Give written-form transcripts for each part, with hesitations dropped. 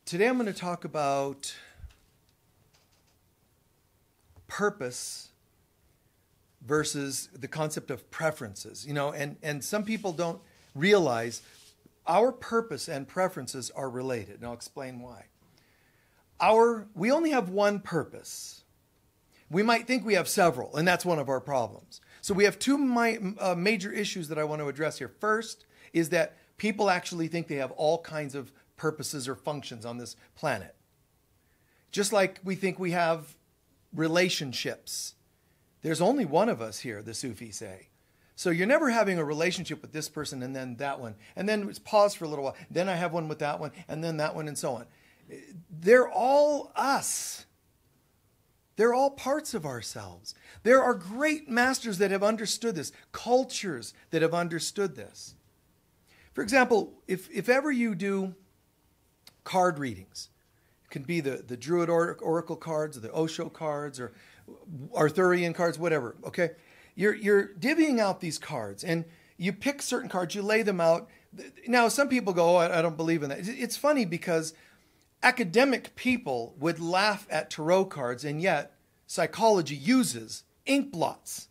Today I'm going to talk about purpose versus the concept of preferences. And some people don't realize our purpose and preferences are related. And I'll explain why. We only have one purpose. We might think we have several, and that's one of our problems. So we have two major issues that I want to address here. First is that people actually think they have all kinds of purposes or functions on this planet. Just like we think we have relationships. There's only one of us here, the Sufis say. So you're never having a relationship with this person and then that one. And then it's pause for a little while. Then I have one with that one and then that one and so on. They're all us. They're all parts of ourselves. There are great masters that have understood this, cultures that have understood this. For example, if ever you do card readings, it can be the Druid Oracle cards, or the Osho cards, or Arthurian cards, whatever, okay? You're divvying out these cards, and you pick certain cards, you lay them out. Now, some people go, oh, I don't believe in that. It's funny because academic people would laugh at tarot cards, and yet psychology uses ink blots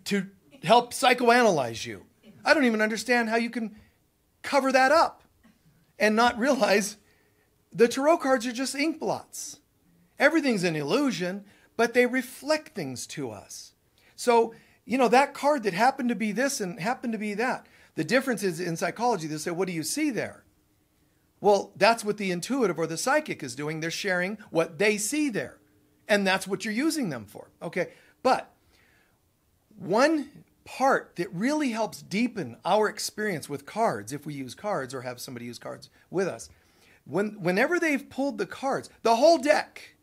to help psychoanalyze you. I don't even understand how you can cover that up and not realize the tarot cards are just ink blots. Everything's an illusion, but they reflect things to us. So, that card that happened to be this and happened to be that. The difference is in psychology, they say, what do you see there? Well, that's what the intuitive or the psychic is doing. They're sharing what they see there. And that's what you're using them for. Okay. But one part that really helps deepen our experience with cards, if we use cards or have somebody use cards with us, whenever they've pulled the cards, the whole deck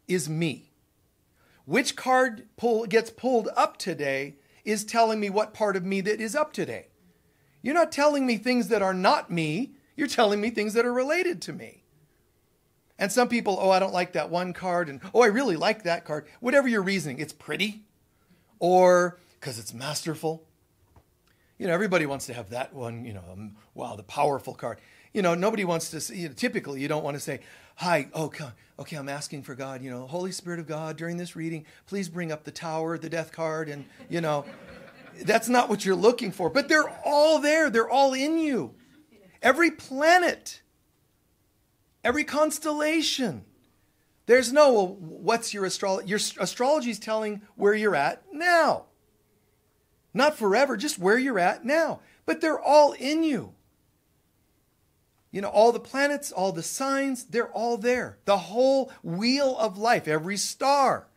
is me. Which card gets pulled up today is telling me what part of me that is up today. You're not telling me things that are not me. You're telling me things that are related to me. And some people, oh, I don't like that one card. And, oh, I really like that card. Whatever your reasoning, it's pretty. Or because it's masterful. Everybody wants to have that one, wow, the powerful card. Nobody wants to say, typically you don't want to say, hi, okay, I'm asking for God, Holy Spirit of God, during this reading, please bring up the Tower, the Death card, and, that's not what you're looking for. But they're all there. They're all in you. Every planet, every constellation. There's no, well, what's your astrology? Your astrology is telling where you're at now. Not forever, just where you're at now. But they're all in you. All the planets, all the signs, they're all there. The whole wheel of life, every star,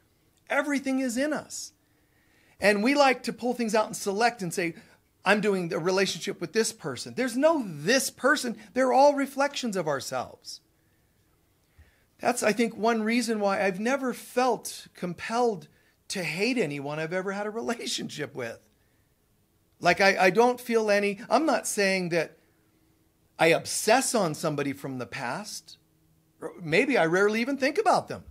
everything is in us. And we like to pull things out and select and say, I'm doing a relationship with this person. There's no this person. They're all reflections of ourselves. That's, I think, one reason why I've never felt compelled to hate anyone I've ever had a relationship with. Like, I don't feel I'm not saying that I obsess on somebody from the past. Maybe I rarely even think about them.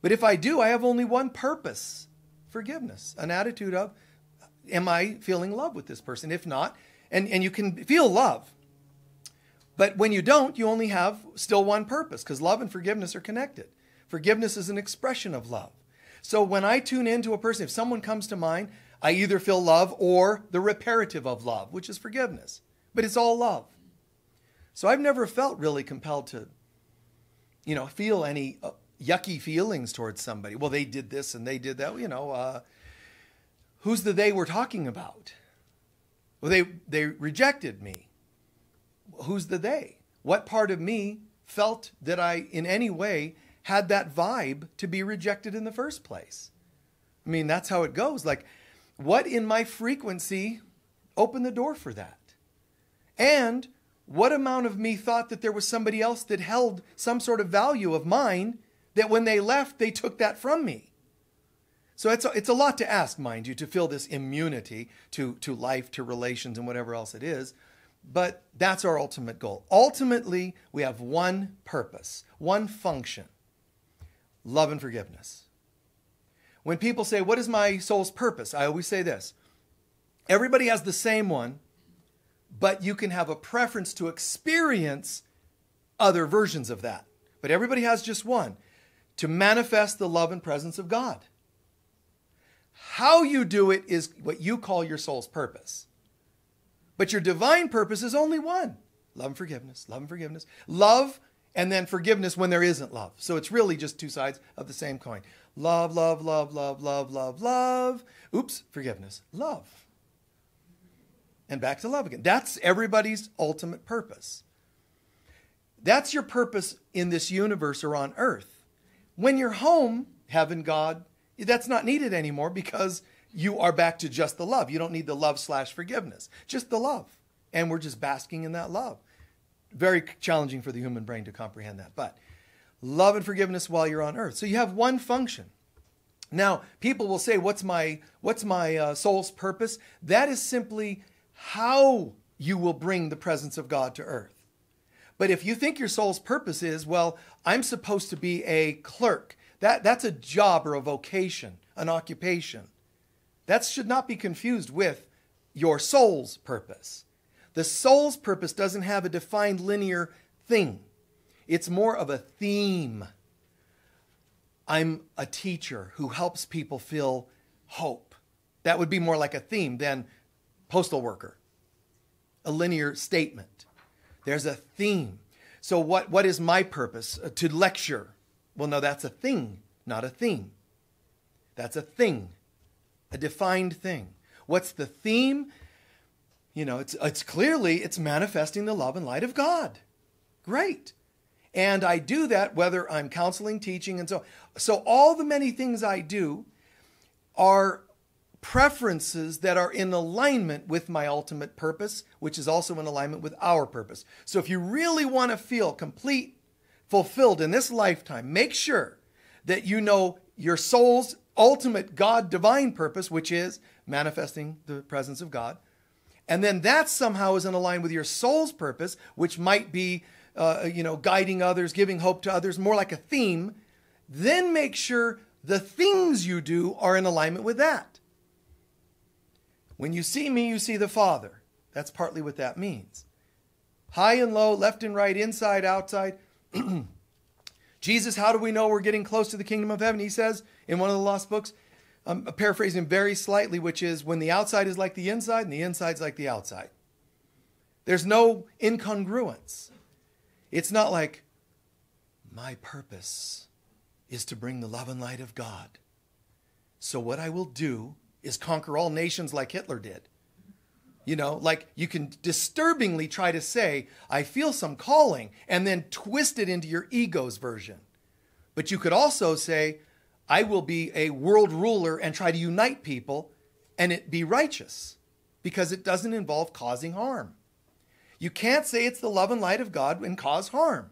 But if I do, I have only one purpose: forgiveness. An attitude of, am I feeling love with this person? If not, and you can feel love. But when you don't, you only have still one purpose, because love and forgiveness are connected. Forgiveness is an expression of love. So when I tune into a person, if someone comes to mind, I either feel love or the reparative of love, which is forgiveness. But it's all love. So I've never felt really compelled to, feel any yucky feelings towards somebody. Well, they did this and they did that. Who's the they we're talking about? Well, they rejected me. Who's the they? What part of me felt that I, in any way, had that vibe to be rejected in the first place? I mean, that's how it goes. Like, what in my frequency opened the door for that? And what amount of me thought that there was somebody else that held some sort of value of mine, that when they left, they took that from me? So it's a lot to ask, mind you, to feel this immunity to life, to relations, and whatever else it is. But that's our ultimate goal. Ultimately, we have one purpose, one function: love and forgiveness. When people say, what is my soul's purpose? I always say this: everybody has the same one, but you can have a preference to experience other versions of that. But everybody has just one. To manifest the love and presence of God. How you do it is what you call your soul's purpose. But your divine purpose is only one. Love and forgiveness, love and forgiveness. Love and then forgiveness when there isn't love. So it's really just two sides of the same coin. Love, love, love, love, love, love, love. Oops, forgiveness. Love. And back to love again. That's everybody's ultimate purpose. That's your purpose in this universe or on earth. When you're home, heaven, God, that's not needed anymore because you are back to just the love. You don't need the love/forgiveness, just the love. And we're just basking in that love. Very challenging for the human brain to comprehend that. But love and forgiveness while you're on earth. So you have one function. Now, people will say, what's my soul's purpose? That is simply how you will bring the presence of God to earth. But if you think your soul's purpose is, well, I'm supposed to be a clerk, that's a job or a vocation, an occupation. That should not be confused with your soul's purpose. The soul's purpose doesn't have a defined linear thing. It's more of a theme. I'm a teacher who helps people feel hope. That would be more like a theme than postal worker. A linear statement. There's a theme. So what is my purpose? To lecture. Well, no, that's a thing, not a theme. That's a thing, a defined thing. What's the theme? You know, it's clearly, it's manifesting the love and light of God. Great. And I do that whether I'm counseling, teaching, and so on. So all the many things I do are preferences that are in alignment with my ultimate purpose, which is also in alignment with our purpose. So if you really want to feel complete, fulfilled in this lifetime, make sure that you know your soul's ultimate God divine purpose, which is manifesting the presence of God. And then that somehow is in line with your soul's purpose, which might be, guiding others, giving hope to others, more like a theme. Then make sure the things you do are in alignment with that. When you see me, you see the Father. That's partly what that means. High and low, left and right, inside, outside. Jesus, how do we know we're getting close to the kingdom of heaven? He says in one of the lost books, I'm paraphrasing very slightly, which is when the outside is like the inside and the inside's like the outside. There's no incongruence. It's not like, my purpose is to bring the love and light of God. So what I will do is conquer all nations like Hitler did. You know, like you can disturbingly try to say, I feel some calling, and then twist it into your ego's version. But you could also say, I will be a world ruler and try to unite people and it be righteous because it doesn't involve causing harm. You can't say it's the love and light of God and cause harm.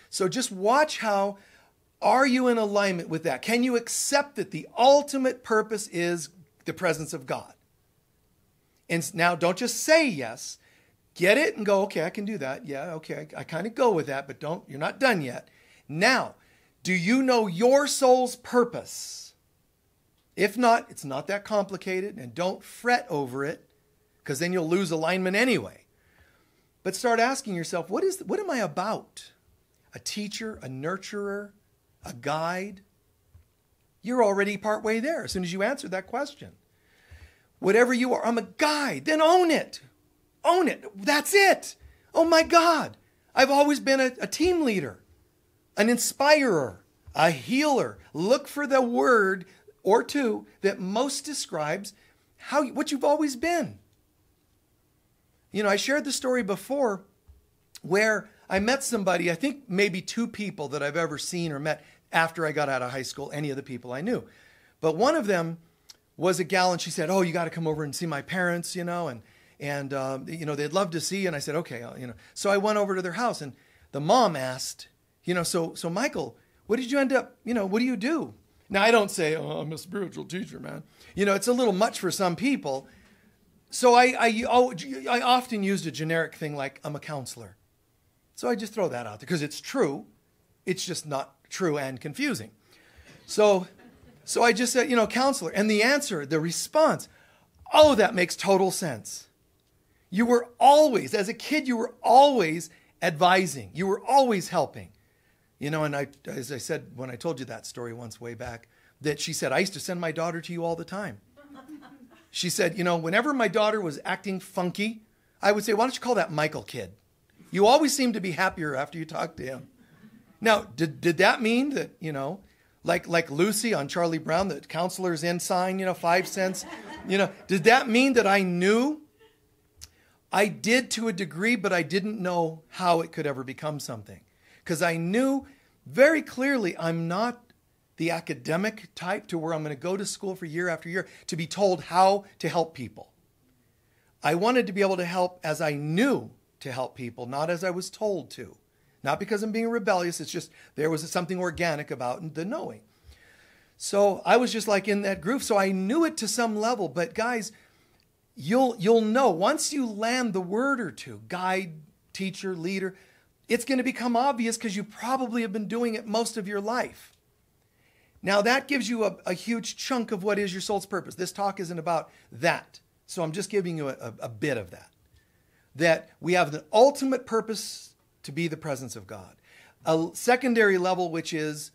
So just watch how are you in alignment with that? Can you accept that the ultimate purpose is the presence of God? And now don't just say yes. Get it and go, okay, I can do that. Yeah, okay, I kind of go with that, but you're not done yet. Now, do you know your soul's purpose? If not, it's not that complicated, and don't fret over it, because then you'll lose alignment anyway. But start asking yourself, what am I about? A teacher, a nurturer, a guide? You're already partway there as soon as you answer that question. Whatever you are, I'm a guide. Then own it. Own it. That's it. Oh my God. I've always been a team leader, an inspirer, a healer. Look for the word or two that most describes what you've always been. You know, I shared the story before where I met somebody, I think maybe two people that I've ever seen or met after I got out of high school, any of the people I knew. But one of them was a gal, and she said, oh, you got to come over and see my parents, and they'd love to see you. And I said, okay, So I went over to their house, and the mom asked, so Michael, what did you end up, what do you do? Now, I don't say, oh, I'm a spiritual teacher, man. It's a little much for some people. So I often used a generic thing like, I'm a counselor. So I just throw that out there because it's true. It's just not true and confusing. So I just said, counselor. And the answer, the response, oh, that makes total sense. You were always, as a kid, you were always advising. You were always helping. You know, and as I said, when I told you that story once way back, that she said, I used to send my daughter to you all the time. She said, you know, whenever my daughter was acting funky, I would say, why don't you call that Michael kid? You always seem to be happier after you talk to him. Now, did that mean that, you know, like Lucy on Charlie Brown, the counselor's in sign, you know, 5 cents, you know, did that mean that I knew? I did to a degree, but I didn't know how it could ever become something. Because I knew very clearly I'm not the academic type to where I'm going to go to school for year after year to be told how to help people. I wanted to be able to help as I knew to help people, not as I was told to. Not because I'm being rebellious, it's just there was something organic about the knowing. So I was just like in that groove, so I knew it to some level. But guys, you'll know once you land the word or two, guide, teacher, leader, it's going to become obvious because you probably have been doing it most of your life. Now that gives you a huge chunk of what is your soul's purpose. This talk isn't about that. So I'm just giving you a bit of that. That we have the ultimate purpose to be the presence of God. A secondary level, which is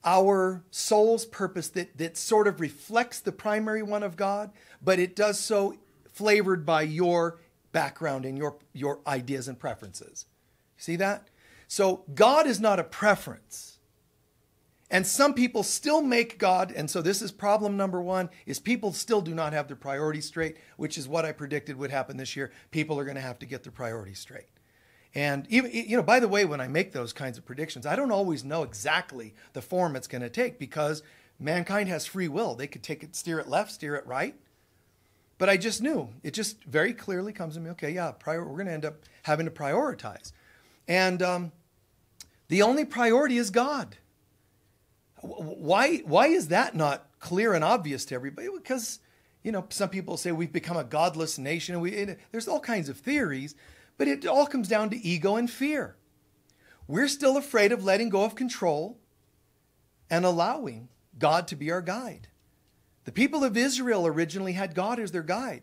our soul's purpose that sort of reflects the primary one of God, but it does so flavored by your background and your ideas and preferences. See that? So God is not a preference. And some people still make God, and so this is problem number one, is people still do not have their priorities straight, which is what I predicted would happen this year. People are going to have to get their priorities straight. And even, you know, by the way, when I make those kinds of predictions, I don't always know exactly the form it's going to take because mankind has free will. They could take it, steer it left, steer it right. But I just knew. It just very clearly comes to me, okay, yeah, we're going to end up having to prioritize. And the only priority is God. Why is that not clear and obvious to everybody? Because, you know, some people say we've become a godless nation. There's all kinds of theories, but it all comes down to ego and fear. We're still afraid of letting go of control and allowing God to be our guide. The people of Israel originally had God as their guide.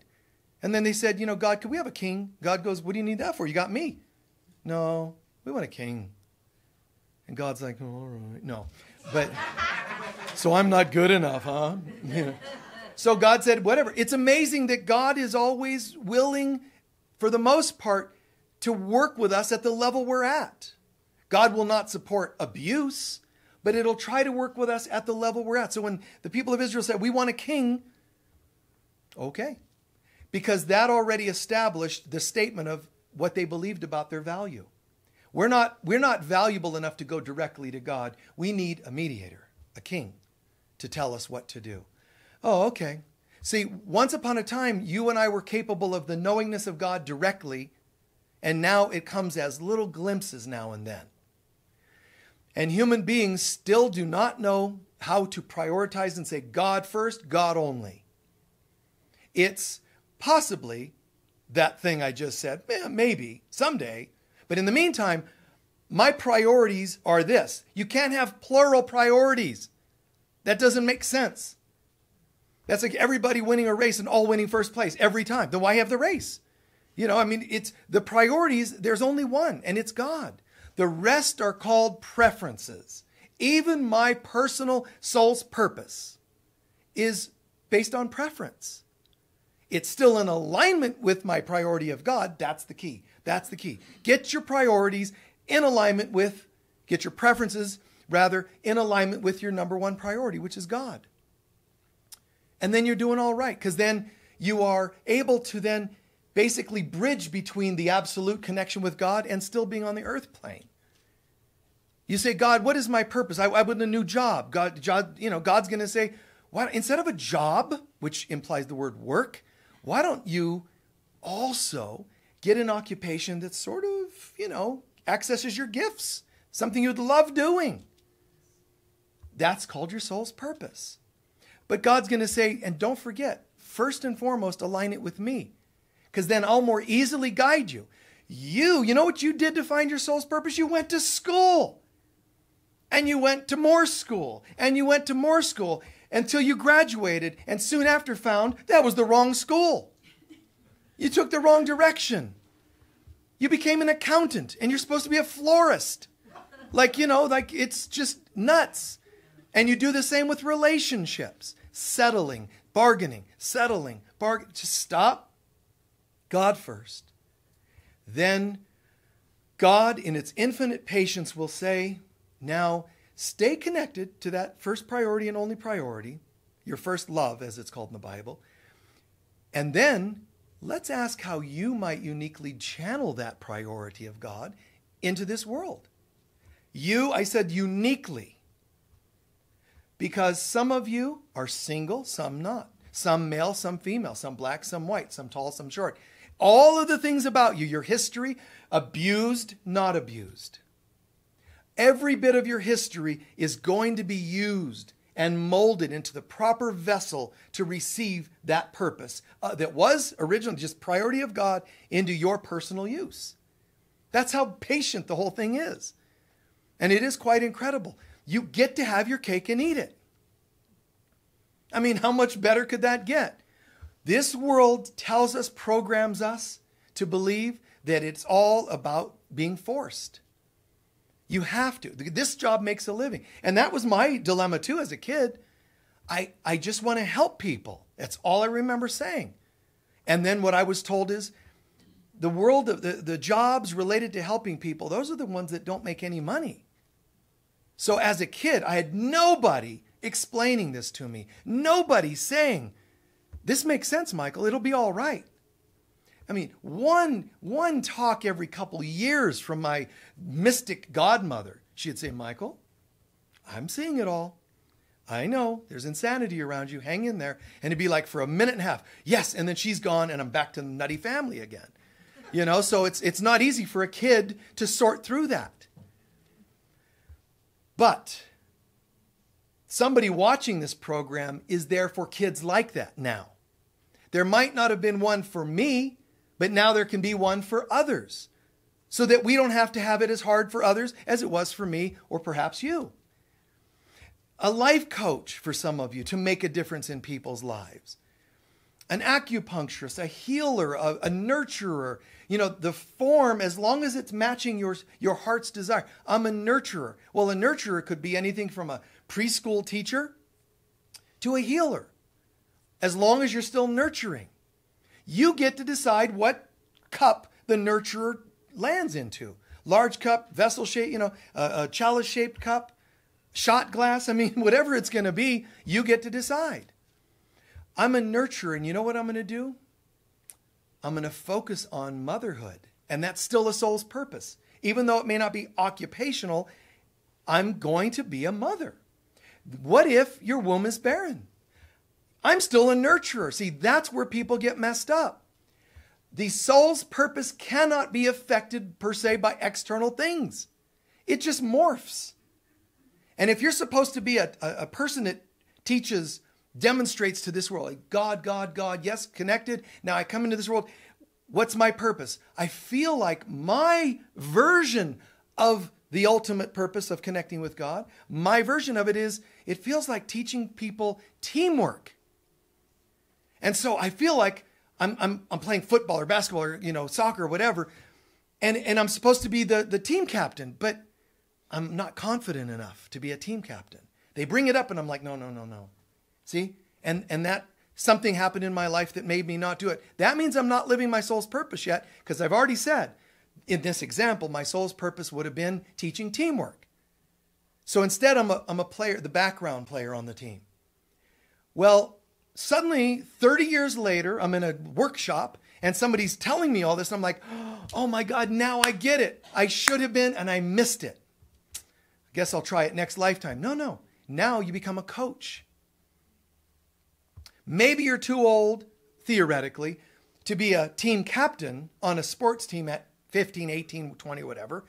And then they said, you know, God, could we have a king? God goes, what do you need that for? You got me. No, we want a king. And God's like, oh, all right. No. But, so I'm not good enough, huh? Yeah. So God said, whatever. It's amazing that God is always willing, for the most part, to work with us at the level we're at. God will not support abuse, but it'll try to work with us at the level we're at. So when the people of Israel said, we want a king, okay. Because that already established the statement of what they believed about their value. We're not valuable enough to go directly to God. We need a mediator, a king, to tell us what to do. Oh, okay. See, once upon a time, you and I were capable of the knowingness of God directly, and now it comes as little glimpses now and then. And human beings still do not know how to prioritize and say God first, God only. It's possibly that thing I just said, maybe, someday. But in the meantime, my priorities are this. You can't have plural priorities. That doesn't make sense. That's like everybody winning a race and all winning first place every time. Then why have the race? You know, I mean, it's the priorities, there's only one, and it's God. The rest are called preferences. Even my personal soul's purpose is based on preference. It's still in alignment with my priority of God. That's the key. That's the key. Get your priorities in alignment with, get your preferences, rather, in alignment with your number one priority, which is God. And then you're doing all right, because then you are able to then basically bridge between the absolute connection with God and still being on the earth plane. You say, God, what is my purpose? I want a new job. God's going to say, why, instead of a job, which implies the word work, why don't you also get an occupation that sort of, accesses your gifts, something you'd love doing? That's called your soul's purpose. But God's going to say, and don't forget, first and foremost, align it with me, because then I'll more easily guide you. You know what you did to find your soul's purpose? You went to school, and you went to more school, and you went to more school until you graduated, and soon after found that was the wrong school. You took the wrong direction. You became an accountant and you're supposed to be a florist. Like, like it's just nuts. And you do the same with relationships. Settling, bargaining, Just stop. God first. Then God, in its infinite patience, will say, now stay connected to that first priority and only priority, your first love, as it's called in the Bible. And then let's ask how you might uniquely channel that priority of God into this world. I said uniquely, because some of you are single, some not. Some male, some female, some black, some white, some tall, some short. All of the things about you, your history, abused, not abused. Every bit of your history is going to be used and molded into the proper vessel to receive that purpose that was originally just priority of God into your personal use. That's how patient the whole thing is. And it is quite incredible. You get to have your cake and eat it. I mean, how much better could that get? This world tells us, programs us to believe that it's all about being forced. You have to. This job makes a living. And that was my dilemma too as a kid. I just want to help people. That's all I remember saying. And then what I was told is the world of the jobs related to helping people, those are the ones that don't make any money. So as a kid, I had nobody explaining this to me. Nobody saying, this makes sense, Michael. It'll be all right. I mean, one talk every couple of years from my mystic godmother. She'd say, Michael, I'm seeing it all. I know there's insanity around you. Hang in there. And it'd be like for a minute and a half. Yes. And then she's gone and I'm back to the nutty family again. So it's not easy for a kid to sort through that. But somebody watching this program is there for kids like that now. There might not have been one for me, but now there can be one for others, so that we don't have to have it as hard for others as it was for me or perhaps you. A life coach for some of you to make a difference in people's lives. An acupuncturist, a healer, a nurturer. The form, as long as it's matching your heart's desire. I'm a nurturer. Well, a nurturer could be anything from a preschool teacher to a healer, as long as you're still nurturing. You get to decide what cup the nurturer lands into. Large cup, vessel shape, a chalice-shaped cup, shot glass. I mean, whatever it's going to be, you get to decide. I'm a nurturer, and you know what I'm going to do? I'm going to focus on motherhood. And that's still a soul's purpose. Even though it may not be occupational, I'm going to be a mother. What if your womb is barren? I'm still a nurturer. See, that's where people get messed up. The soul's purpose cannot be affected per se by external things. It just morphs. And if you're supposed to be a person that teaches, demonstrates to this world, like God, yes, connected. Now I come into this world. What's my purpose? I feel like my version of the ultimate purpose of connecting with God, my version of it is, it feels like teaching people teamwork. And so I feel like I'm playing football or basketball or, soccer or whatever. And I'm supposed to be the team captain, but I'm not confident enough to be a team captain. They bring it up and I'm like, no. See? And that something happened in my life that made me not do it. That means I'm not living my soul's purpose yet, because I've already said, in this example, my soul's purpose would have been teaching teamwork. So instead, I'm a player, the background player on the team. Well, suddenly, 30 years later, I'm in a workshop and somebody's telling me all this. And I'm like, oh my God, now I get it. I should have been, and I missed it. I guess I'll try it next lifetime. No. Now you become a coach. Maybe you're too old, theoretically, to be a team captain on a sports team at 15, 18, 20, whatever.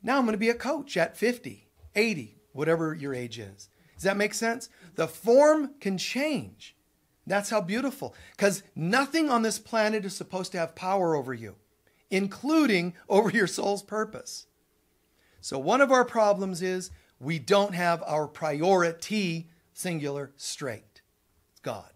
Now I'm going to be a coach at 50, 80, whatever your age is. Does that make sense? The form can change. That's how beautiful. Because nothing on this planet is supposed to have power over you, including over your soul's purpose. So one of our problems is we don't have our priority, singular, straight. It's God.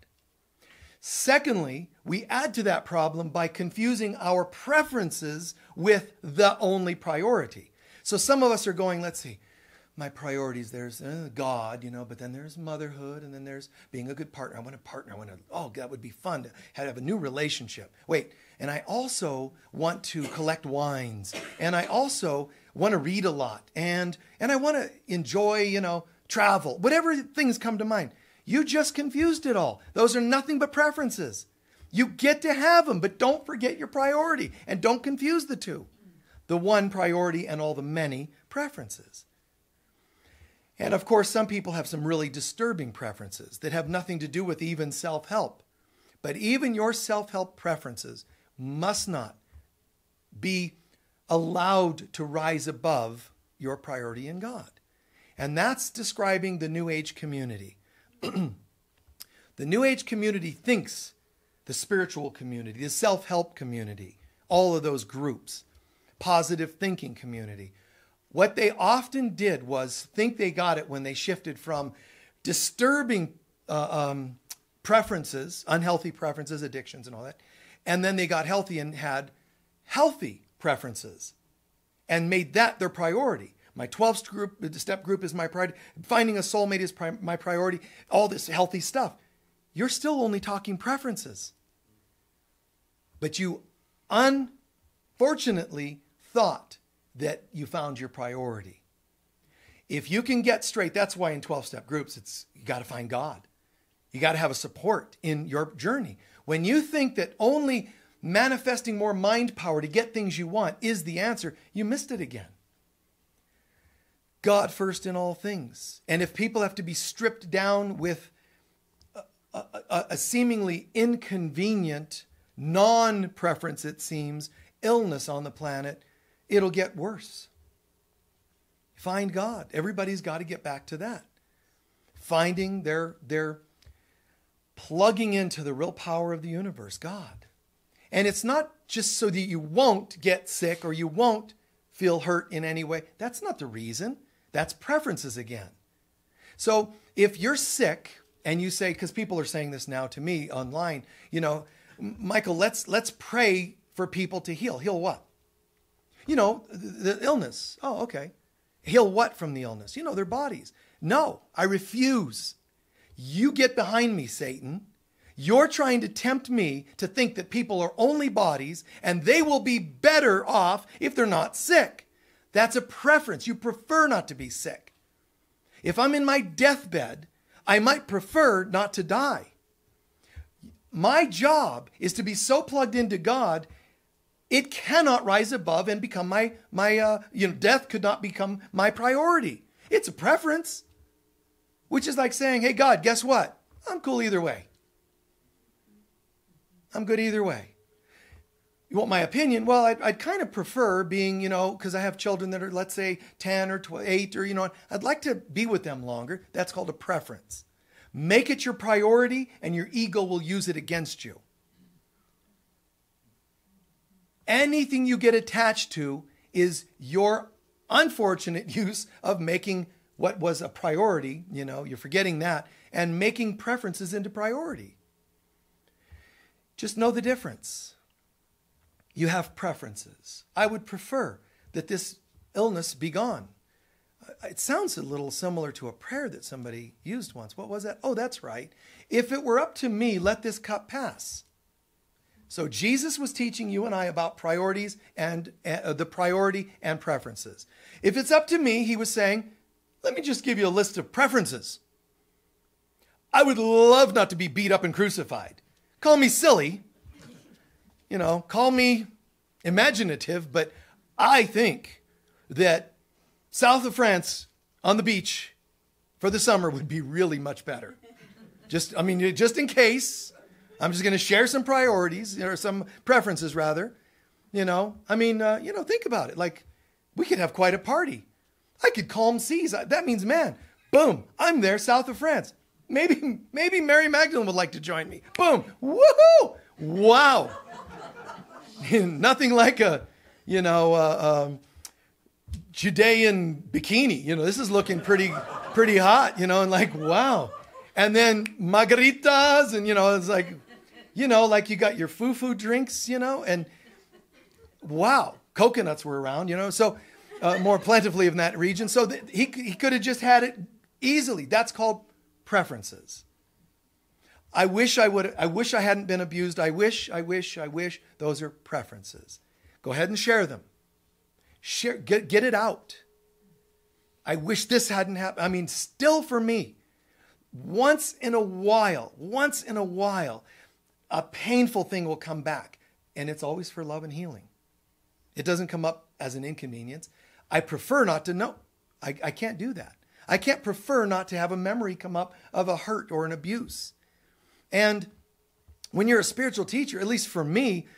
Secondly, we add to that problem by confusing our preferences with the only priority. So some of us are going, let's see, my priorities, there's God, but then there's motherhood, and then there's being a good partner. I want a partner. That would be fun to have a new relationship. Wait, and I also want to collect wines, and I also want to read a lot, and I want to enjoy, travel, whatever things come to mind. You just confused it all. Those are nothing but preferences. You get to have them, but don't forget your priority, and don't confuse the two. The one priority and all the many preferences. And of course, some people have some really disturbing preferences that have nothing to do with even self-help. But even your self-help preferences must not be allowed to rise above your priority in God. And that's describing the New Age community. The New Age community thinks the spiritual community, the self-help community, all of those groups, positive thinking community, what they often did was think they got it when they shifted from disturbing preferences, unhealthy preferences, addictions and all that, and then they got healthy and had healthy preferences and made that their priority. My 12-step group is my priority. Finding a soulmate is my priority. All this healthy stuff. You're still only talking preferences. But you unfortunately thought that you found your priority. If you can get straight, that's why in 12-step groups, you got to find God. You got to have a support in your journey. When you think that only manifesting more mind power to get things you want is the answer, you missed it again. God first in all things. And if people have to be stripped down with a seemingly inconvenient, non-preference, it seems, illness on the planet, it'll get worse. Find God. Everybody's got to get back to that. Finding their plugging into the real power of the universe, God. And it's not just so that you won't get sick or you won't feel hurt in any way. That's not the reason. That's preferences again. So if you're sick and you say, because people are saying this now to me online, Michael, let's pray for people to heal. Heal what? The illness. Oh, okay. Heal what from the illness? Their bodies. No, I refuse. You get behind me, Satan. You're trying to tempt me to think that people are only bodies and they will be better off if they're not sick. That's a preference. You prefer not to be sick. If I'm in my deathbed, I might prefer not to die. My job is to be so plugged into God, it cannot rise above and become my death could not become my priority. It's a preference, which is like saying, hey, God, guess what? I'm cool either way. I'm good either way. You want my opinion? Well, I'd kind of prefer being, because I have children that are, let's say, 10 or 8 or, I'd like to be with them longer. That's called a preference. Make it your priority and your ego will use it against you. Anything you get attached to is your unfortunate use of making what was a priority, you're forgetting that, and making preferences into priority. Just know the difference. You have preferences. I would prefer that this illness be gone. It sounds a little similar to a prayer that somebody used once. What was that? Oh, that's right. If it were up to me, let this cup pass. So Jesus was teaching you and I about priorities and the priority and preferences. If it's up to me, he was saying, let me just give you a list of preferences. I would love not to be beat up and crucified. Call me silly, call me imaginative, but I think that south of France on the beach for the summer would be really much better. Just in case, I'm just going to share some priorities, or some preferences rather. Think about it. Like, we could have quite a party. I could calm seas. That means, man, boom, I'm there south of France. Maybe Mary Magdalene would like to join me. Boom, woohoo, wow. Nothing like a, Judean bikini. This is looking pretty hot, and like, wow. And then margaritas and, it's like, like you got your foo-foo drinks, and wow. coconuts were around, so more plentifully in that region. So he could have just had it easily. That's called preferences. I wish I hadn't been abused. I wish. Those are preferences. Go ahead and share them. Get it out. I wish this hadn't happened. I mean, still for me, once in a while, a painful thing will come back. And it's always for love and healing. It doesn't come up as an inconvenience. I prefer not to know. I can't do that. I can't prefer not to have a memory come up of a hurt or an abuse. And when you're a spiritual teacher, at least for me,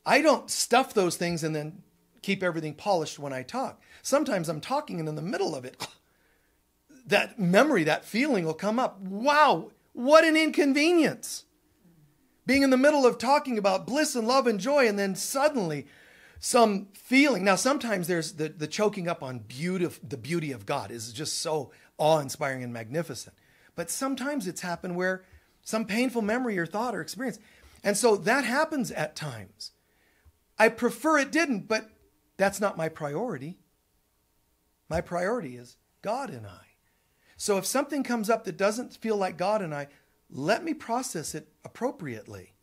I don't stuff those things and then keep everything polished when I talk. Sometimes I'm talking and in the middle of it, that memory, that feeling will come up. Wow, what an inconvenience. Being in the middle of talking about bliss and love and joy, and then suddenly some feeling. Now, sometimes there's the choking up on the beauty of God is just so awe-inspiring and magnificent. But sometimes it's happened where some painful memory or thought or experience. And so that happens at times. I prefer it didn't, but that's not my priority. My priority is God and I. So if something comes up that doesn't feel like God and I, let me process it appropriately.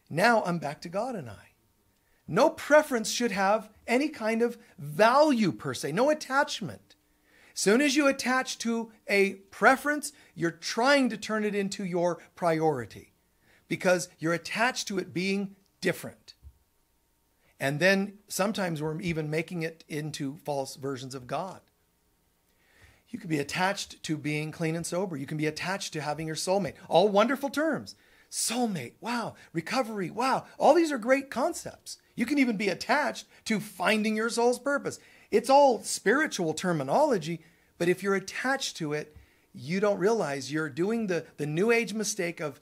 Now I'm back to God and I. No preference should have any kind of value per se, no attachment. As soon as you attach to a preference, you're trying to turn it into your priority because you're attached to it being different. And then sometimes we're even making it into false versions of God. You can be attached to being clean and sober. You can be attached to having your soulmate. All wonderful terms. Soulmate, wow. Recovery, wow. All these are great concepts. You can even be attached to finding your soul's purpose. It's all spiritual terminology, but if you're attached to it, you don't realize you're doing the New Age mistake of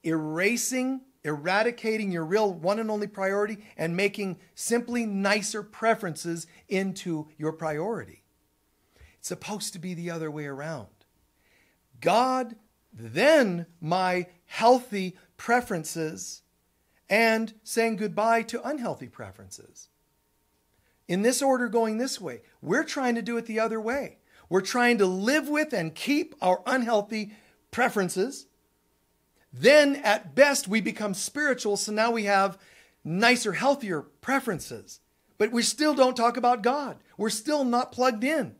eradicating your real one and only priority and making simply nicer preferences into your priority. It's supposed to be the other way around. God, then my healthy preferences, and saying goodbye to unhealthy preferences. In this order, going this way. We're trying to do it the other way. We're trying to live with and keep our unhealthy preferences. Then at best we become spiritual, so now we have nicer, healthier preferences. But we still don't talk about God. We're still not plugged in.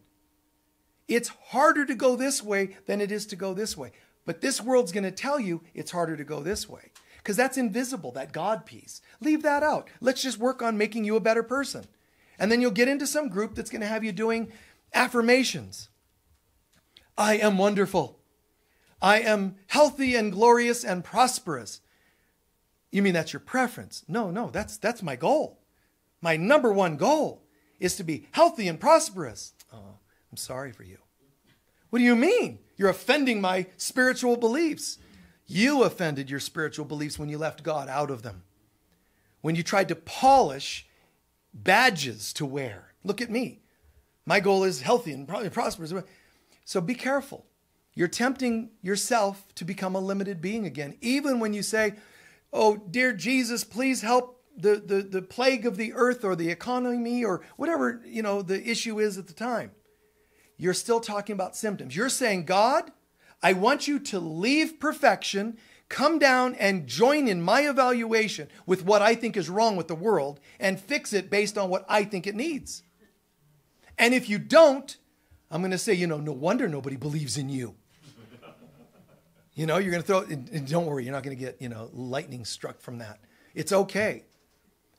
It's harder to go this way than it is to go this way. But this world's going to tell you it's harder to go this way. Because that's invisible, that God piece. Leave that out. Let's just work on making you a better person. And then you'll get into some group that's going to have you doing affirmations. I am wonderful. I am healthy and glorious and prosperous. You mean that's your preference? No, that's my goal. My number one goal is to be healthy and prosperous. Oh, I'm sorry for you. What do you mean? You're offending my spiritual beliefs. You offended your spiritual beliefs when you left God out of them. When you tried to polish badges to wear. Look at me. My goal is healthy and prosperous. So be careful. You're tempting yourself to become a limited being again. Even when you say, oh, dear Jesus, please help the plague of the earth or the economy or whatever, the issue is at the time. You're still talking about symptoms. You're saying, God, I want you to leave perfection, come down and join in my evaluation with what I think is wrong with the world and fix it based on what I think it needs. And if you don't, I'm going to say, no wonder nobody believes in you. You're going to throw, and don't worry, you're not going to get, lightning struck from that. It's okay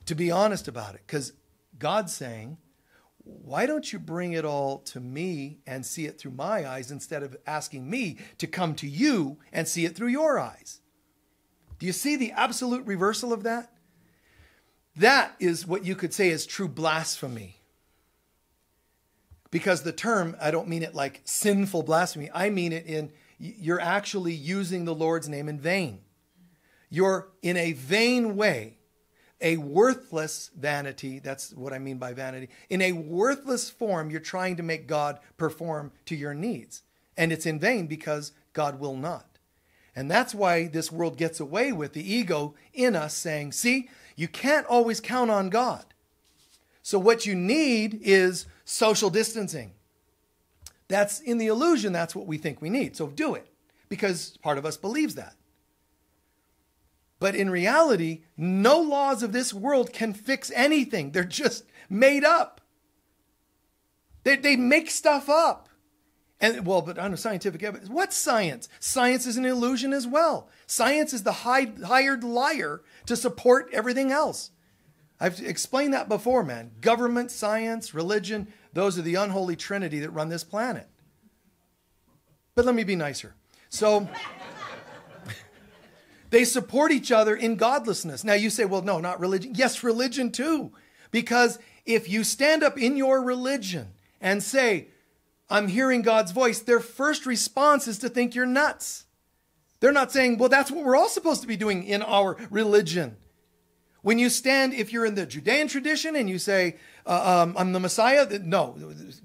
to be honest about it because God's saying, why don't you bring it all to me and see it through my eyes instead of asking me to come to you and see it through your eyes? Do you see the absolute reversal of that? That is what you could say is true blasphemy. Because the term, I don't mean it like sinful blasphemy. I mean it in you're actually using the Lord's name in vain. You're in a vain way, a worthless vanity. That's what I mean by vanity. In a worthless form, you're trying to make God perform to your needs. And it's in vain because God will not. And that's why this world gets away with the ego in us saying, see, you can't always count on God. So what you need is social distancing. That's in the illusion, that's what we think we need. So do it, because part of us believes that. But in reality, no laws of this world can fix anything. They're just made up. They make stuff up. And well, but on scientific evidence, what's science? Science is an illusion as well. Science is the hired liar to support everything else. I've explained that before, man. Government, science, religion, those are the unholy trinity that run this planet. But let me be nicer. So they support each other in godlessness. Now you say, well, no, not religion. Yes, religion too. Because if you stand up in your religion and say, I'm hearing God's voice, their first response is to think you're nuts. They're not saying, well, that's what we're all supposed to be doing in our religion. When you stand, if you're in the Judean tradition and you say, I'm the Messiah, no,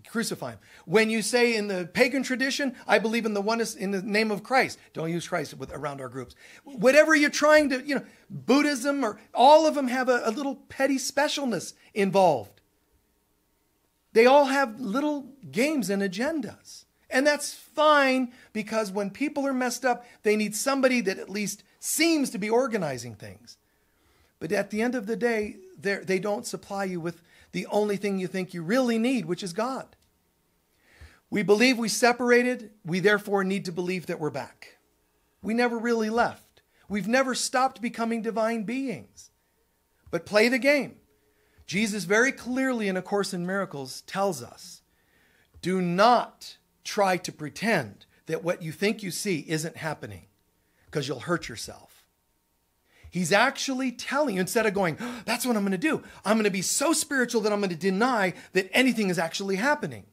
crucify him. When you say in the pagan tradition, I believe in the oneness in the name of Christ, don't use Christ around our groups. Whatever you're trying to, Buddhism, or all of them have a little petty specialness involved. They all have little games and agendas. And that's fine, because when people are messed up, they need somebody that at least seems to be organizing things. But at the end of the day, they don't supply you with the only thing you think you really need, which is God. We believe we separated. We therefore need to believe that we're back. We never really left. We've never stopped becoming divine beings. But play the game. Jesus very clearly in A Course in Miracles tells us, do not try to pretend that what you think you see isn't happening, because you'll hurt yourself. He's actually telling you, instead of going, oh, that's what I'm going to do. I'm going to be so spiritual that I'm going to deny that anything is actually happening.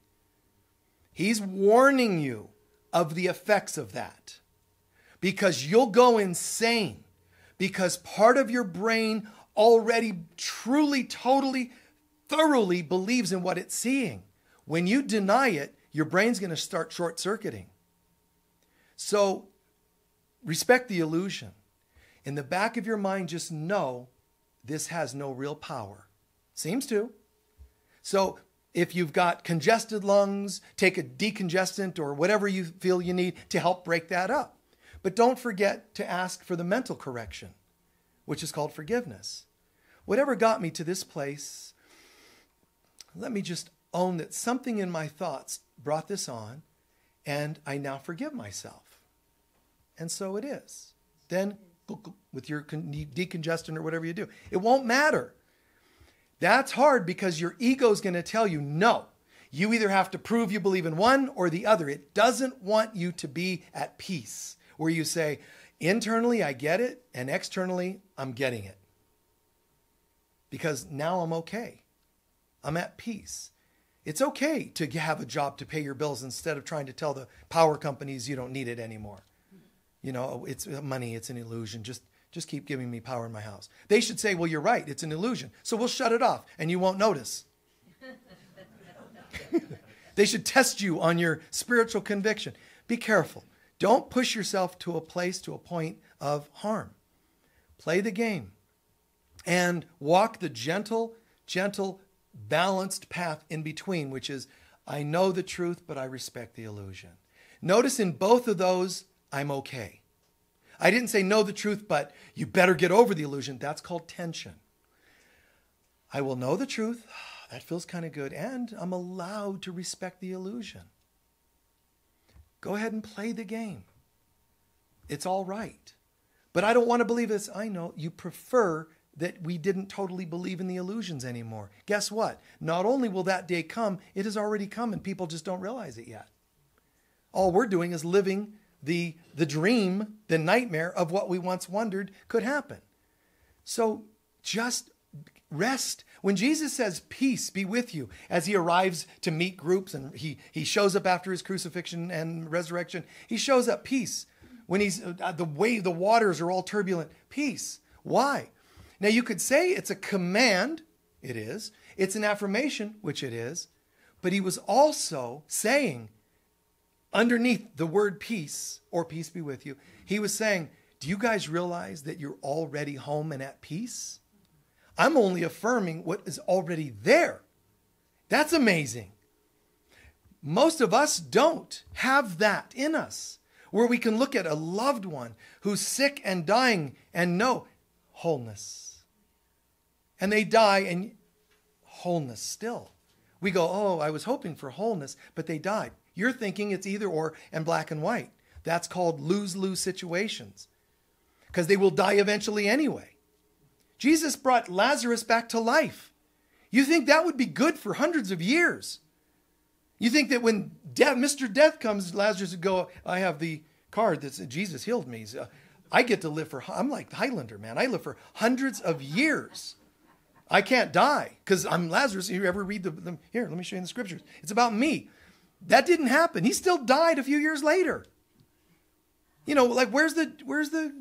He's warning you of the effects of that, because you'll go insane, because part of your brain already truly, totally, thoroughly believes in what it's seeing. When you deny it, your brain's going to start short-circuiting. So respect the illusion. In the back of your mind, just know this has no real power. Seems to. So if you've got congested lungs, take a decongestant or whatever you feel you need to help break that up. But don't forget to ask for the mental correction, which is called forgiveness. Whatever got me to this place, let me just own that something in my thoughts brought this on, and I now forgive myself. And so it is. Then, with your decongestant or whatever you do, it won't matter. That's hard, because your ego is going to tell you, no, you either have to prove you believe in one or the other. It doesn't want you to be at peace, where you say, internally I get it, and externally I'm getting it. Because now I'm okay. I'm at peace. It's okay to have a job to pay your bills instead of trying to tell the power companies you don't need it anymore. It's money, it's an illusion. Just keep giving me power in my house. They should say, well, you're right, it's an illusion. So we'll shut it off and you won't notice. They should test you on your spiritual conviction. Be careful. Don't push yourself to a point of harm. Play the game. And walk the gentle, balanced path in between, which is, I know the truth, but I respect the illusion. Notice in both of those, I'm okay. I didn't say know the truth, but you better get over the illusion. That's called tension. I will know the truth. That feels kind of good. And I'm allowed to respect the illusion. Go ahead and play the game. It's all right. But I don't want to believe this. I know you prefer that we didn't totally believe in the illusions anymore. Guess what? Not only will that day come, it has already come, and people just don't realize it yet. All we're doing is living the dream, the nightmare of what we once wondered could happen. So just rest. When Jesus says, peace be with you, as he arrives to meet groups, and he shows up after his crucifixion and resurrection, he shows up, peace. When he's the waters are all turbulent, peace. Why? Now you could say it's a command. It is. It's an affirmation, which it is. But he was also saying, underneath the word peace, or peace be with you, he was saying, do you guys realize that you're already home and at peace? I'm only affirming what is already there. That's amazing. Most of us don't have that in us, where we can look at a loved one who's sick and dying and know wholeness. And they die and wholeness still. We go, oh, I was hoping for wholeness, but they died. You're thinking it's either or and black and white. That's called lose-lose situations, because they will die eventually anyway. Jesus brought Lazarus back to life. You think that would be good for hundreds of years? You think that when Mr. Death comes, Lazarus would go, I have the card that says Jesus healed me. I get to live I'm like Highlander, man. I live for hundreds of years. I can't die because I'm Lazarus. You ever read here, let me show you in the scriptures. It's about me. That didn't happen. He still died a few years later. You know, like where's the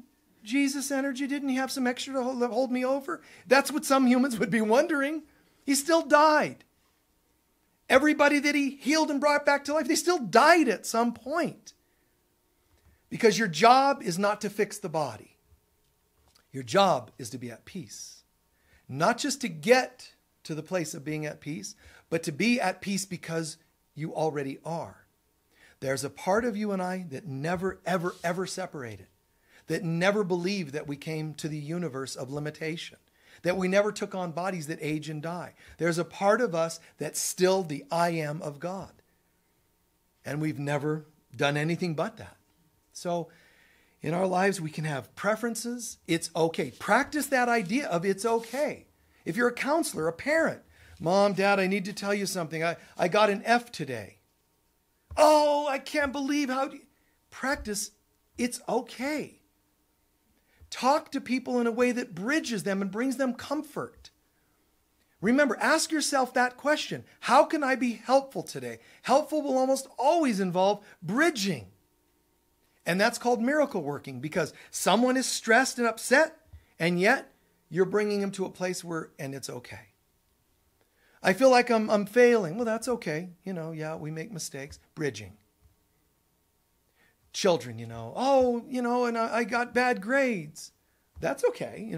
Jesus energy? Didn't he have some extra to hold me over? That's what some humans would be wondering. He still died. Everybody that he healed and brought back to life, they still died at some point. Because your job is not to fix the body. Your job is to be at peace. Not just to get to the place of being at peace, but to be at peace because you already are. There's a part of you and I that never, ever, ever separated. That never believed that we came to the universe of limitation. That we never took on bodies that age and die. There's a part of us that's still the I am of God. And we've never done anything but that. So in our lives, we can have preferences. It's okay. Practice that idea of it's okay. If you're a counselor, a parent, Mom, Dad, I need to tell you something. I got an F today. Oh, I can't believe how do you... Practice, it's okay. Talk to people in a way that bridges them and brings them comfort. Remember, ask yourself that question. How can I be helpful today? Helpful will almost always involve bridging. And that's called miracle working, because someone is stressed and upset, and yet you're bringing them to a place where, and it's okay. I feel like I'm failing. Well, that's okay. You know, yeah, we make mistakes. Bridging. Children, and I got bad grades. That's okay,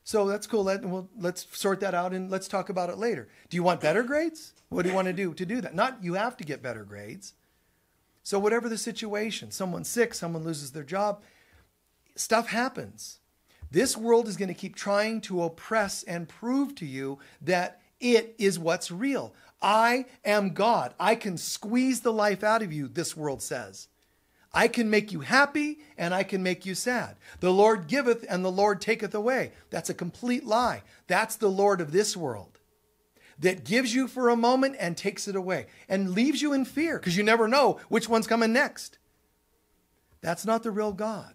So that's cool. Let's sort that out and let's talk about it later. Do you want better grades? What do you want to do that? Not you have to get better grades. So whatever the situation, someone's sick, someone loses their job, stuff happens. This world is going to keep trying to oppress and prove to you that it is what's real. I am God. I can squeeze the life out of you, this world says. I can make you happy and I can make you sad. The Lord giveth and the Lord taketh away. That's a complete lie. That's the Lord of this world that gives you for a moment and takes it away and leaves you in fear because you never know which one's coming next. That's not the real God.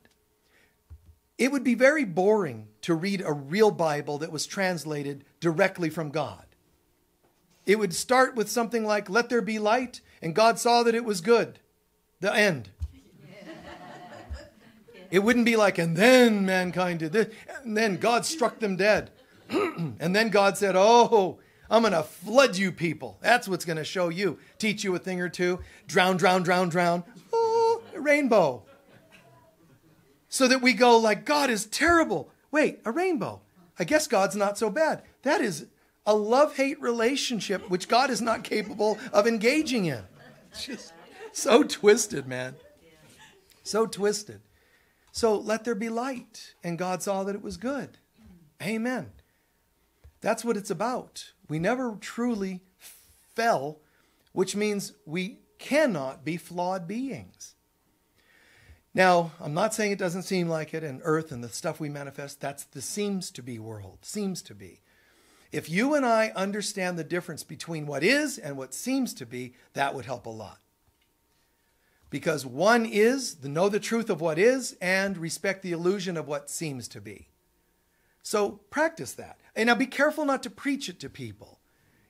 It would be very boring to read a real Bible that was translated directly from God. It would start with something like, let there be light, and God saw that it was good. The end. It wouldn't be like, and then mankind did this, and then God struck them dead. And then God said, oh, I'm going to flood you people. That's what's going to show you. Teach you a thing or two. Drown, drown, drown, drown. Oh, a rainbow. So that we go like, God is terrible. Wait, a rainbow. I guess God's not so bad. That is a love-hate relationship which God is not capable of engaging in. It's just so twisted, man. So twisted. So let there be light. And God saw that it was good. Amen. That's what it's about. We never truly fell, which means we cannot be flawed beings. Now, I'm not saying it doesn't seem like it, and earth and the stuff we manifest, that's the seems to be world, seems to be. If you and I understand the difference between what is and what seems to be, that would help a lot. Because one is, know the truth of what is and respect the illusion of what seems to be. So practice that. And now be careful not to preach it to people.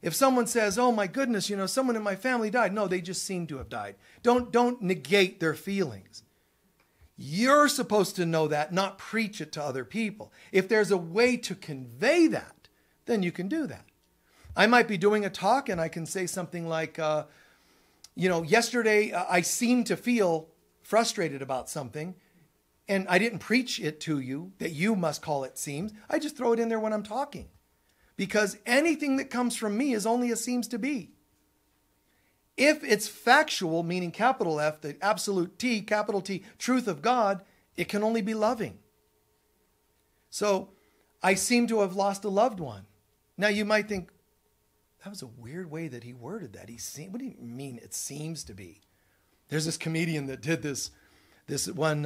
If someone says, oh my goodness, someone in my family died. No, they just seem to have died. Don't negate their feelings. You're supposed to know that, not preach it to other people. If there's a way to convey that, then you can do that. I might be doing a talk and I can say something like, yesterday I seemed to feel frustrated about something and I didn't preach it to you that you must call it seems. I just throw it in there when I'm talking because anything that comes from me is only a seems to be. If it's factual, meaning capital F, the absolute T, capital T, truth of God, it can only be loving. So I seem to have lost a loved one. Now you might think, that was a weird way that he worded that. What do you mean it seems to be? There's this comedian that did this one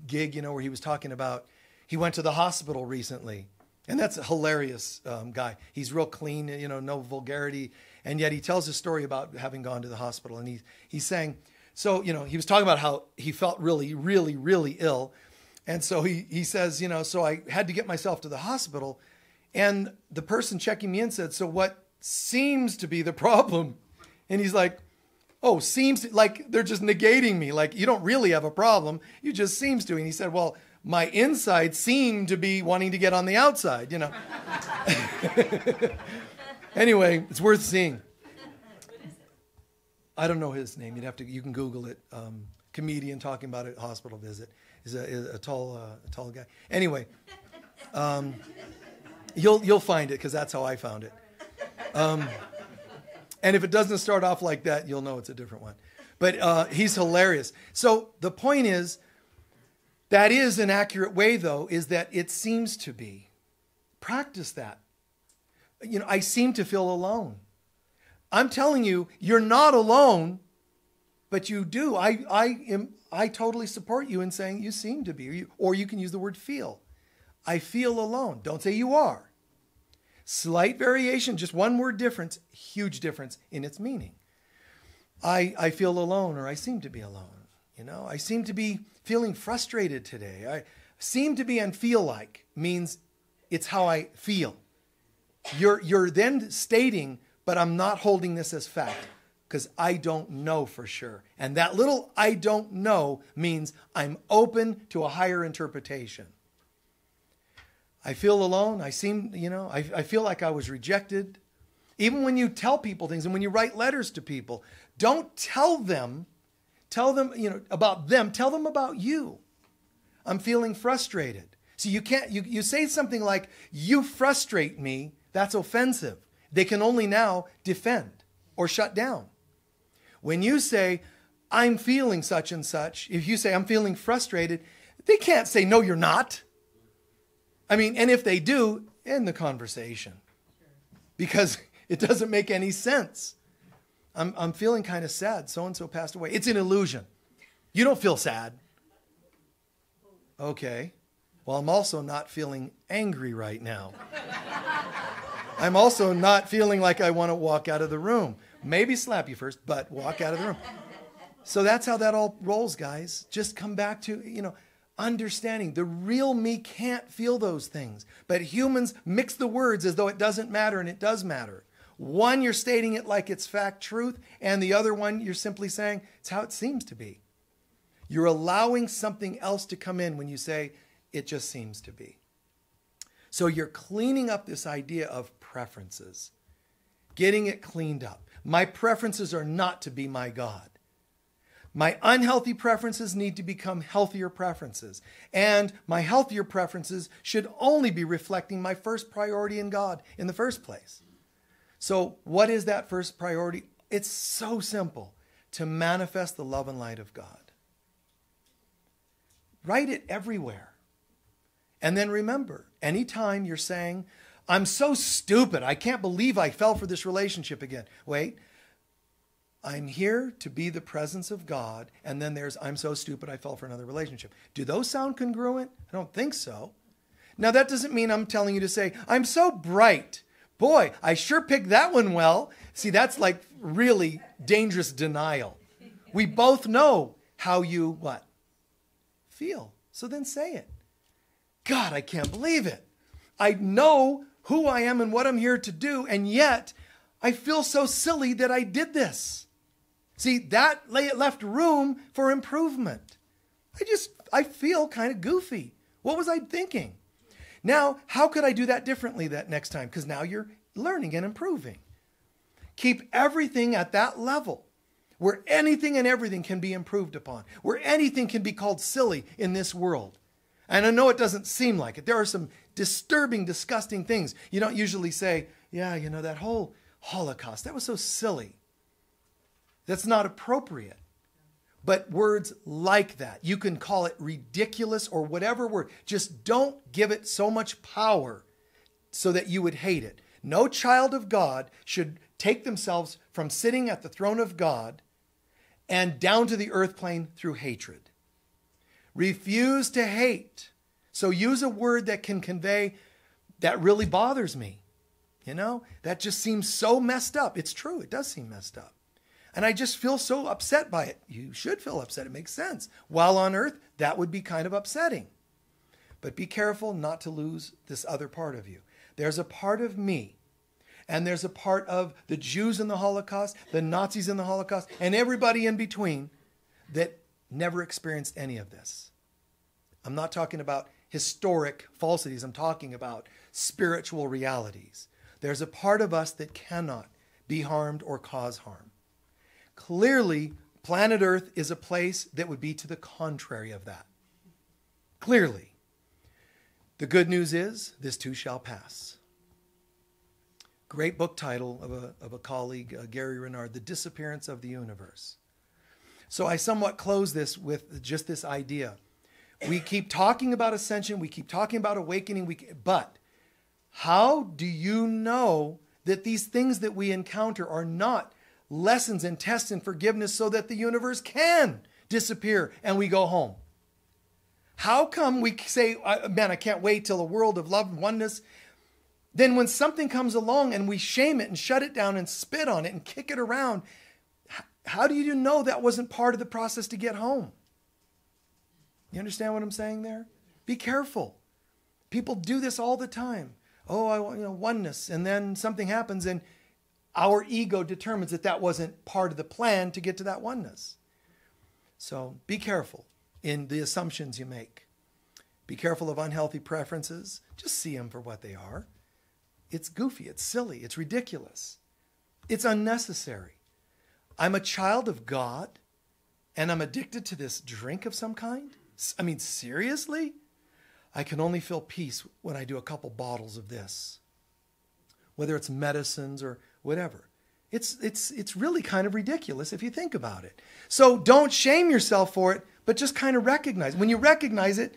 gig, where he was talking about, he went to the hospital recently. And that's a hilarious guy. He's real clean, no vulgarity. And yet he tells a story about having gone to the hospital. And he's saying, so, he was talking about how he felt really, really, really ill. And so he says, so I had to get myself to the hospital. And the person checking me in said, so what seems to be the problem? And he's like, oh, seems to, like they're just negating me. Like, you don't really have a problem. You just seems to. And he said, well, my inside seemed to be wanting to get on the outside, Anyway, it's worth seeing. I don't know his name. You can Google it. Comedian talking about a hospital visit. He's a tall guy. Anyway, you'll find it because that's how I found it. And if it doesn't start off like that, you'll know it's a different one. But he's hilarious. So the point is, that is an accurate way, though, is that it seems to be. Practice that. I seem to feel alone. I'm telling you, you're not alone, but you do. I totally support you in saying you seem to be, or you can use the word feel. I feel alone. Don't say you are. Slight variation, just one word difference, huge difference in its meaning. I feel alone, or I seem to be alone. I seem to be feeling frustrated today. I seem to be and feel like means it's how I feel. You're then stating, but I'm not holding this as fact because I don't know for sure. And that little I don't know means I'm open to a higher interpretation. I feel alone. I seem, I feel like I was rejected. Even when you tell people things and when you write letters to people, don't tell them about them. Tell them about you. I'm feeling frustrated. So you say something like, you frustrate me. That's offensive. They can only now defend or shut down. When you say, I'm feeling such and such, if you say, I'm feeling frustrated, they can't say, no, you're not. And if they do, end the conversation. Because it doesn't make any sense. I'm feeling kind of sad. So-and-so passed away. It's an illusion. You don't feel sad. Okay. Well, I'm also not feeling angry right now. I'm also not feeling like I want to walk out of the room. Maybe slap you first, but walk out of the room. So that's how that all rolls, guys. Just come back to, understanding. The real me can't feel those things. But humans mix the words as though it doesn't matter, and it does matter. One, you're stating it like it's fact, truth, and the other one, you're simply saying it's how it seems to be. You're allowing something else to come in when you say it just seems to be. So you're cleaning up this idea of preferences, getting it cleaned up. My preferences are not to be my God. My unhealthy preferences need to become healthier preferences. And my healthier preferences should only be reflecting my first priority in God in the first place. So what is that first priority? It's so simple: to manifest the love and light of God. Write it everywhere. And then remember, anytime you're saying, I'm so stupid, I can't believe I fell for this relationship again. Wait, I'm here to be the presence of God. And then there's, I'm so stupid, I fell for another relationship. Do those sound congruent? I don't think so. Now, that doesn't mean I'm telling you to say, I'm so bright. Boy, I sure picked that one well. See, that's like really dangerous denial. We both know how you, what? Feel. So then say it. God, I can't believe it. I know who I am and what I'm here to do, and yet I feel so silly that I did this. See, that left room for improvement. I feel kind of goofy. What was I thinking? Now, how could I do that differently that next time? Because now you're learning and improving. Keep everything at that level where anything and everything can be improved upon, where anything can be called silly in this world. And I know it doesn't seem like it. There are some disturbing, disgusting things. You don't usually say, yeah, that whole Holocaust, that was so silly. That's not appropriate. But words like that, you can call it ridiculous or whatever word. Just don't give it so much power so that you would hate it. No child of God should take themselves from sitting at the throne of God and down to the earth plane through hatred. Refuse to hate. So use a word that can convey, that really bothers me. You know, that just seems so messed up. It's true. It does seem messed up. And I just feel so upset by it. You should feel upset. It makes sense. While on earth, that would be kind of upsetting. But be careful not to lose this other part of you. There's a part of me, and there's a part of the Jews in the Holocaust, the Nazis in the Holocaust, and everybody in between that never experienced any of this. I'm not talking about historic falsities. I'm talking about spiritual realities. There's a part of us that cannot be harmed or cause harm. Clearly, planet Earth is a place that would be to the contrary of that. Clearly. The good news is, this too shall pass. Great book title of a colleague, Gary Renard, The Disappearance of the Universe. So I somewhat close this with just this idea. We keep talking about ascension, we keep talking about awakening, but how do you know that these things that we encounter are not lessons and tests and forgiveness so that the universe can disappear and we go home? How come we say, man, I can't wait till a world of love and oneness? Then when something comes along and we shame it and shut it down and spit on it and kick it around, how do you know that wasn't part of the process to get home? You understand what I'm saying there? Be careful. People do this all the time. Oh, I want, oneness. And then something happens and our ego determines that that wasn't part of the plan to get to that oneness. So be careful in the assumptions you make. Be careful of unhealthy preferences. Just see them for what they are. It's goofy, it's silly, it's ridiculous. It's unnecessary. I'm a child of God and I'm addicted to this drink of some kind? I mean, seriously? I can only feel peace when I do a couple bottles of this. Whether it's medicines or whatever. It's really kind of ridiculous if you think about it. So don't shame yourself for it, but just kind of recognize. When you recognize it,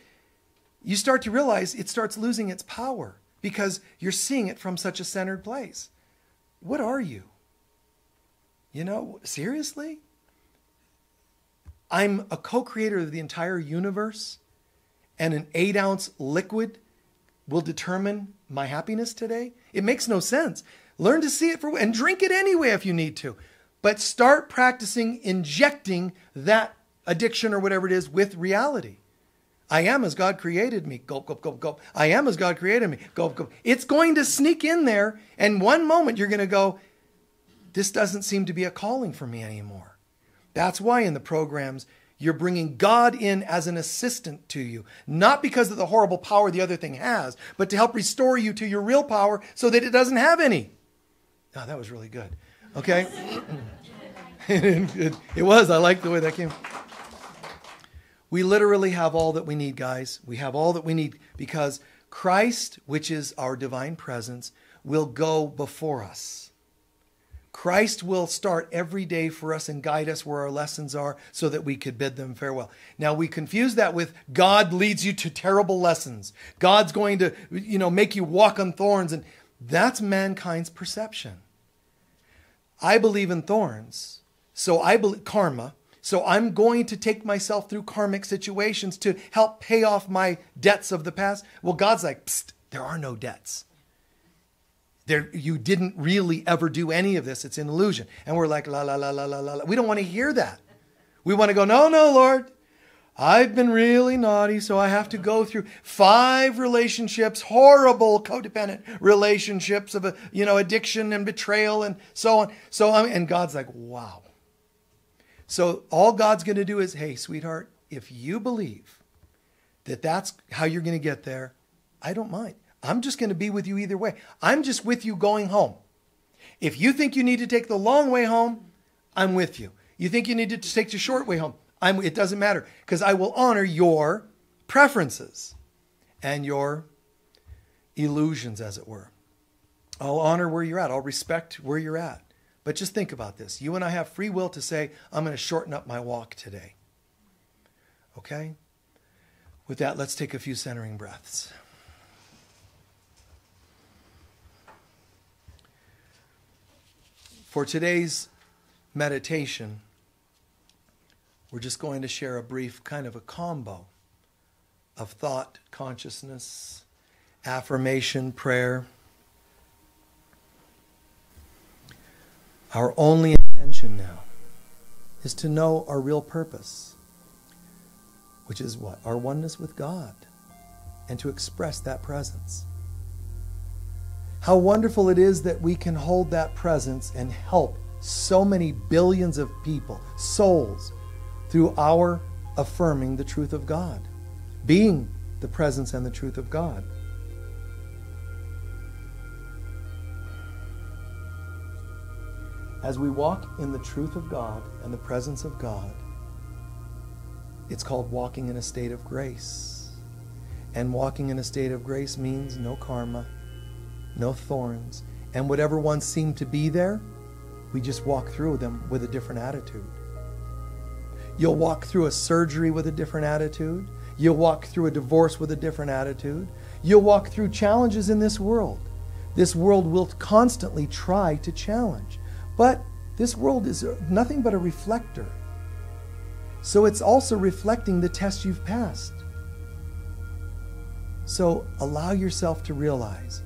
you start to realize it starts losing its power because you're seeing it from such a centered place. What are you? Seriously? I'm a co-creator of the entire universe, and an 8-ounce liquid will determine my happiness today? It makes no sense. Learn to see it and drink it anyway if you need to. But start practicing injecting that addiction or whatever it is with reality. I am as God created me. Gulp, gulp, gulp, gulp. I am as God created me. Gulp, gulp. It's going to sneak in there, and one moment you're going to go, this doesn't seem to be a calling for me anymore. That's why in the programs, you're bringing God in as an assistant to you, not because of the horrible power the other thing has, but to help restore you to your real power so that it doesn't have any. Oh, that was really good. Okay? It was. I like the way that came. We literally have all that we need, guys. We have all that we need because Christ, which is our divine presence, will go before us. Christ will start every day for us and guide us where our lessons are so that we could bid them farewell. Now, we confuse that with God leads you to terrible lessons. God's going to, make you walk on thorns. And that's mankind's perception. I believe in thorns. So I believe karma. So I'm going to take myself through karmic situations to help pay off my debts of the past. Well, God's like, psst, there are no debts. You didn't really ever do any of this. It's an illusion. And we're like, la, la, la, la, la, la. We don't want to hear that. We want to go, no, Lord. I've been really naughty, so I have to go through 5 relationships, horrible codependent relationships of addiction and betrayal and so on. And God's like, wow. So all God's going to do is, hey, sweetheart, if you believe that that's how you're going to get there, I don't mind. I'm just going to be with you either way. I'm just with you going home. If you think you need to take the long way home, I'm with you. You think you need to take the short way home, it doesn't matter because I will honor your preferences and your illusions, as it were. I'll honor where you're at. I'll respect where you're at. But just think about this. You and I have free will to say, I'm going to shorten up my walk today. Okay? With that, let's take a few centering breaths. For today's meditation, we're just going to share a brief kind of a combo of thought, consciousness, affirmation, prayer. Our only intention now is to know our real purpose, which is what? Our oneness with God, and to express that presence. How wonderful it is that we can hold that presence and help so many billions of people, souls, through our affirming the truth of God, being the presence and the truth of God. As we walk in the truth of God and the presence of God, it's called walking in a state of grace. And walking in a state of grace means no karma, no thorns, and whatever ones seem to be there, we just walk through them with a different attitude. You'll walk through a surgery with a different attitude. You'll walk through a divorce with a different attitude. You'll walk through challenges in this world. This world will constantly try to challenge. But this world is nothing but a reflector. So it's also reflecting the test you've passed. So allow yourself to realize,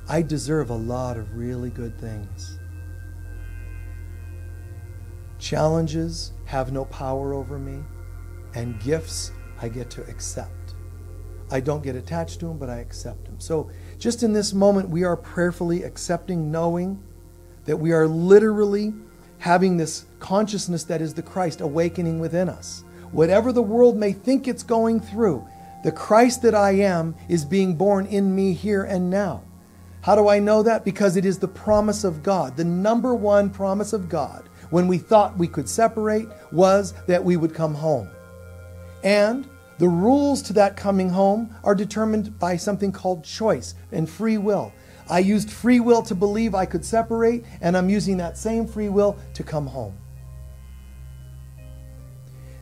I deserve a lot of really good things. Challenges have no power over me, and gifts I get to accept. I don't get attached to them, but I accept them. So just in this moment, we are prayerfully accepting, knowing that we are literally having this consciousness that is the Christ awakening within us. Whatever the world may think it's going through, the Christ that I am is being born in me here and now. How do I know that? Because it is the promise of God. The number one promise of God, when we thought we could separate, was that we would come home. And the rules to that coming home are determined by something called choice and free will. I used free will to believe I could separate, and I'm using that same free will to come home.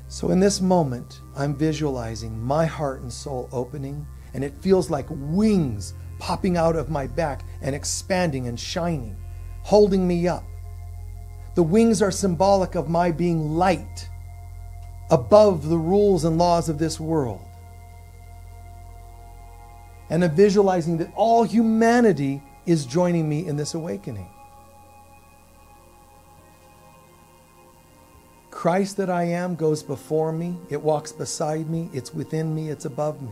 So in this moment, I'm visualizing my heart and soul opening, and it feels like wings popping out of my back and expanding and shining, holding me up. The wings are symbolic of my being light above the rules and laws of this world. And I'm visualizing that all humanity is joining me in this awakening. Christ that I am goes before me. It walks beside me. It's within me. It's above me.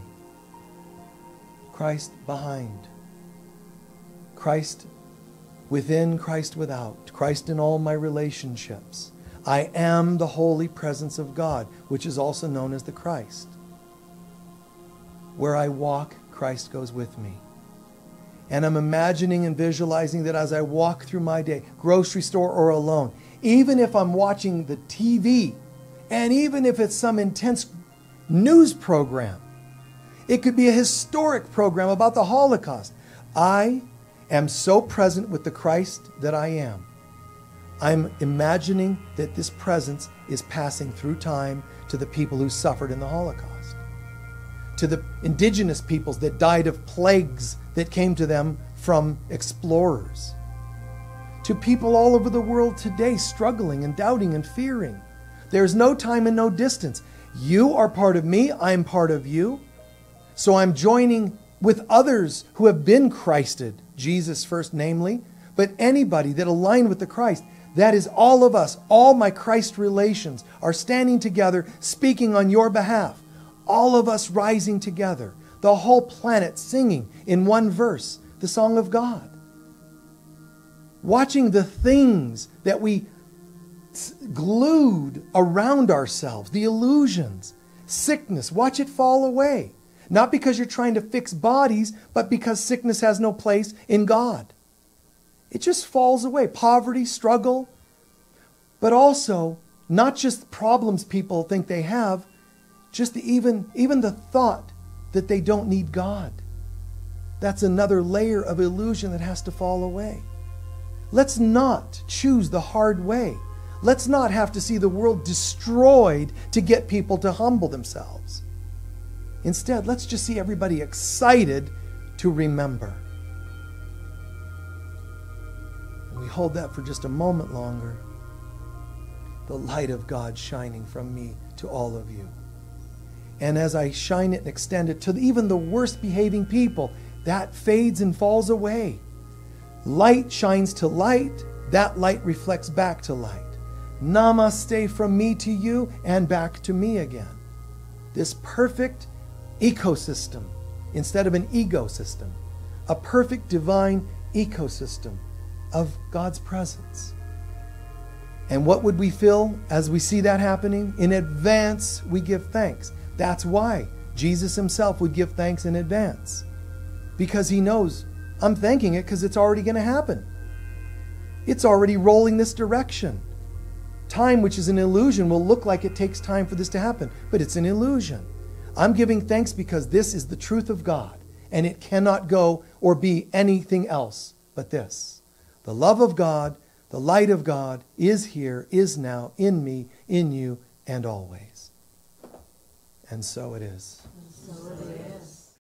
Christ behind. Christ within, Christ without. Christ in all my relationships. I am the holy presence of God, which is also known as the Christ. Where I walk, Christ goes with me. And I'm imagining and visualizing that as I walk through my day, grocery store or alone, even if I'm watching the TV, and even if it's some intense news program, it could be a historic program about the Holocaust, I am so present with the Christ that I am. I'm imagining that this presence is passing through time to the people who suffered in the Holocaust, to the indigenous peoples that died of plagues that came to them from explorers, to people all over the world today struggling and doubting and fearing. There's no time and no distance. You are part of me, I'm part of you. So I'm joining with others who have been Christed, Jesus first namely, but anybody that aligned with the Christ. That is all of us. All my Christ relations are standing together, speaking on your behalf. All of us rising together. The whole planet singing in one verse, the song of God. Watching the things that we glued around ourselves, the illusions, sickness, watch it fall away. Not because you're trying to fix bodies, but because sickness has no place in God. It just falls away. Poverty, struggle, but also not just problems people think they have, just even the thought that they don't need God. That's another layer of illusion that has to fall away. Let's not choose the hard way. Let's not have to see the world destroyed to get people to humble themselves. Instead, let's just see everybody excited to remember. And we hold that for just a moment longer. The light of God shining from me to all of you. And as I shine it and extend it to even the worst behaving people, that fades and falls away. Light shines to light. That light reflects back to light. Namaste from me to you and back to me again. This perfect ecosystem instead of an ecosystem. A perfect divine ecosystem of God's presence. And what would we feel as we see that happening? In advance, we give thanks. That's why Jesus himself would give thanks in advance. Because he knows, I'm thanking it because it's already going to happen. It's already rolling this direction. Time, which is an illusion, will look like it takes time for this to happen, but it's an illusion. I'm giving thanks because this is the truth of God, and it cannot go or be anything else but this. The love of God, the light of God is here, is now, in me, in you, and always. And so it is. And so it is.